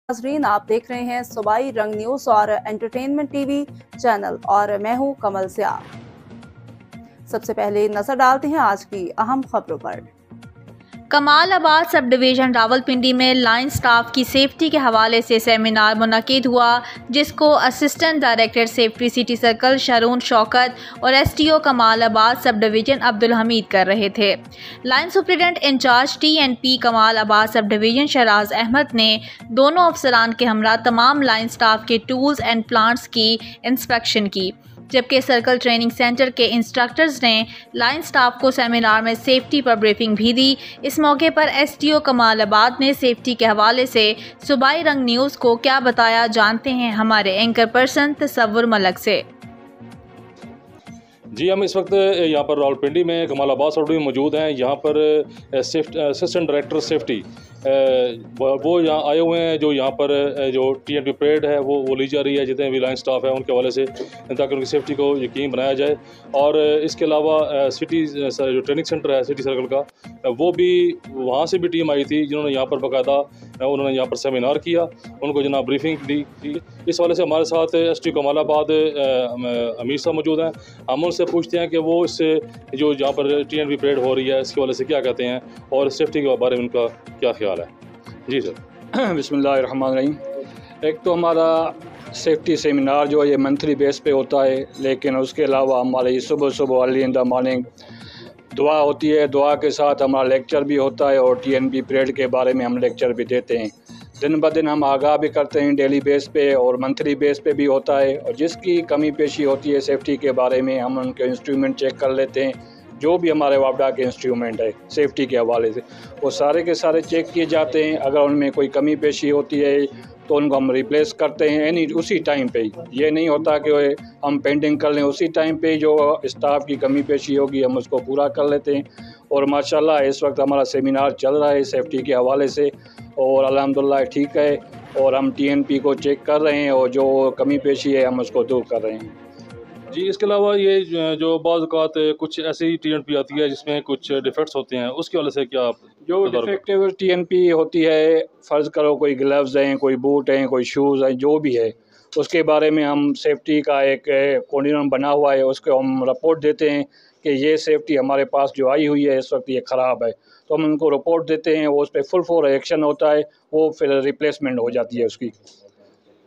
नाज़रीन, आप देख रहे हैं सूबाई रंग न्यूज़ और एंटरटेनमेंट टीवी चैनल और मैं हूं कमल सियाब। सबसे पहले नजर डालते हैं आज की अहम खबरों पर। कमालाबाद सब डिवीज़न रावलपिंडी में लाइन स्टाफ की सेफ्टी के हवाले से सेमिनार मुनक्किद हुआ, जिसको assistant director safety city circle Sharun Shaukat और STO कमालाबाद sub division Abdul Hamid कर रहे थे। Line superintendent incharge TNP Kamalabad sub division Sharaj Ahmad ने दोनों अफसरान के हमरा तमाम लाइन स्टाफ के टूल्स एंड प्लांट्स की इंस्पेक्शन की, जबकि सर्कल ट्रेनिंग सेंटर के इंस्ट्रक्टर्स ने लाइन स्टाफ को सेमिनार में सेफ्टी पर ब्रीफिंग भी दी। इस मौके पर STO कमालाबाद ने सेफ्टी के हवाले से सूबाई रंग न्यूज़ को क्या बताया, जानते हैं हमारे एंकर पर्सन तसव्वुर मलक से। जी, हम इस वक्त यहाँ पर रावलपिंडी में कमालाबाद सब में मौजूद हैं। यहाँ पर असिस्टेंट डायरेक्टर सेफ्टी वो यहाँ आए हुए हैं, जो यहाँ पर जो TNP परेड है वो ली जा रही है जितने भी लाइन स्टाफ है उनके हवाले से, ताकि उनकी सेफ्टी को यकीन बनाया जाए। और इसके अलावा सिटी जो ट्रेनिंग सेंटर है सिटी सर्कल का, वो भी वहाँ से भी टीम आई थी जिन्होंने यहाँ पर बाकायदा उन्होंने यहाँ पर सेमिनार किया, उनको जनाब ब्रीफिंग दी। इस हवाले से हमारे साथ STO कमालाबाद अमीर साहब मौजूद हैं। हम उनसे पूछते हैं कि वो इस जो जहाँ पर TNP परेड हो रही है इसके हवाले से क्या कहते हैं और सेफ्टी के बारे में उनका क्या ख्याल है। जी सर। बिस्मिल्लाहिर्रहमानिर्रहीम। एक तो हमारा सेफ्टी सेमिनार जो है ये मंथली बेस पे होता है, लेकिन उसके अलावा हमारे सुबह सुबह अर्ली इन द मॉर्निंग दुआ होती है। दुआ के साथ हमारा लेक्चर भी होता है और TNP परेड के बारे में हम लेक्चर भी देते हैं। दिन ब दिन हम आगाह भी करते हैं डेली बेस पे और मंथली बेस पे भी होता है। और जिसकी कमी पेशी होती है सेफ्टी के बारे में हम उनके इंस्ट्रूमेंट चेक कर लेते हैं। जो भी हमारे वापडा के इंस्ट्रूमेंट है सेफ्टी के हवाले से वो सारे के सारे चेक किए जाते हैं। अगर उनमें कोई कमी पेशी होती है तो उनको हम रिप्लेस करते हैं यानी उसी टाइम पे ही। ये नहीं होता कि हम पेंटिंग कर लें, उसी टाइम पे जो स्टाफ की कमी पेशी होगी हम उसको पूरा कर लेते हैं। और माशाल्लाह इस वक्त हमारा सेमिनार चल रहा है सेफ्टी के हवाले से और अल्हम्दुलिल्लाह ठीक है। और हम TNP को चेक कर रहे हैं और जो कमी पेशी है हम उसको दूर कर रहे हैं। जी, इसके अलावा ये जो बाज़ औक़ात कुछ ऐसी TNP आती है जिसमें कुछ डिफेक्ट्स होते हैं, उसकी वजह से क्या जो डिफेक्टिव TNP होती है, फ़र्ज़ करो कोई ग्लव्स हैं, कोई बूट हैं, कोई शूज़ हैं, जो भी है उसके बारे में हम सेफ्टी का एक कोऑर्डिनेटर बना हुआ है, उसको हम रिपोर्ट देते हैं कि ये सेफ्टी हमारे पास जो आई हुई है इस वक्त ये ख़राब है, तो हम उनको रिपोर्ट देते हैं। वो उस पर फुल एक्शन होता है, वो फिर रिप्लेसमेंट हो जाती है उसकी।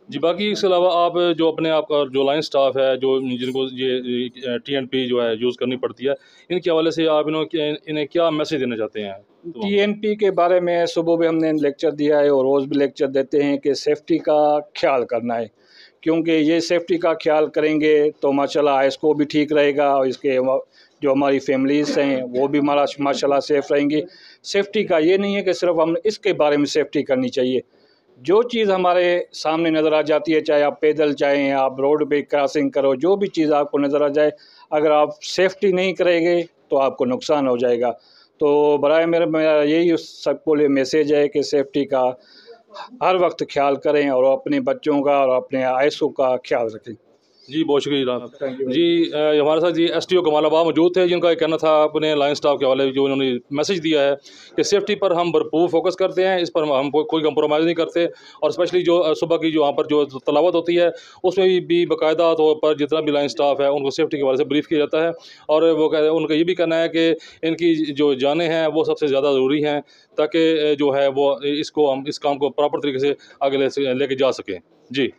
जी, बाकी इसके अलावा आप जो अपने आप का जो लाइन स्टाफ है जो जिनको ये TNP जो है यूज़ करनी पड़ती है, इनके हवाले से आप इन्हें क्या मैसेज देना चाहते हैं? TNP के बारे में सुबह भी हमने लेक्चर दिया है और रोज़ भी लेक्चर देते हैं कि सेफ्टी का ख्याल करना है, क्योंकि ये सेफ्टी का ख्याल करेंगे तो माशाल्लाह इसको भी ठीक रहेगा और इसके जो हमारी फैमिलीज़ हैं वो भी हमारा माशाल्लाह सेफ़ रहेंगी। सेफ्टी का ये नहीं है कि सिर्फ हम इसके बारे में सेफ्टी करनी चाहिए। जो चीज़ हमारे सामने नज़र आ जाती है, चाहे आप पैदल चाहें आप रोड पे क्रॉसिंग करो, जो भी चीज़ आपको नज़र आ जाए, अगर आप सेफ्टी नहीं करेंगे तो आपको नुकसान हो जाएगा। तो बराए मेरा यही सबको लिए मैसेज है कि सेफ्टी का हर वक्त ख्याल करें और अपने बच्चों का और अपने आयसों का ख्याल रखें। जी, बहुत शुक्रिया जनाब। जी, हमारे साथ जी STO कमालाबाद मौजूद थे, जिनका एक कहना था अपने लाइन स्टाफ के हवाले जो उन्होंने मैसेज दिया है कि सेफ्टी पर हम भरपूर फोकस करते हैं, इस पर हम कोई कंप्रोमाइज़ नहीं करते। और स्पेशली जो सुबह की जो वहाँ पर जो तलावत होती है उसमें भी बाकायदा तौर पर जितना भी लाइन स्टाफ है उनको सेफ्टी के हवाले से ब्रीफ किया जाता है। और वो उनका ये भी कहना है कि इनकी जो जानें हैं वो सबसे ज़्यादा ज़रूरी हैं, ताकि जो है वो इसको हम इस काम को प्रॉपर तरीके से आगे लेके जा सकें। जी।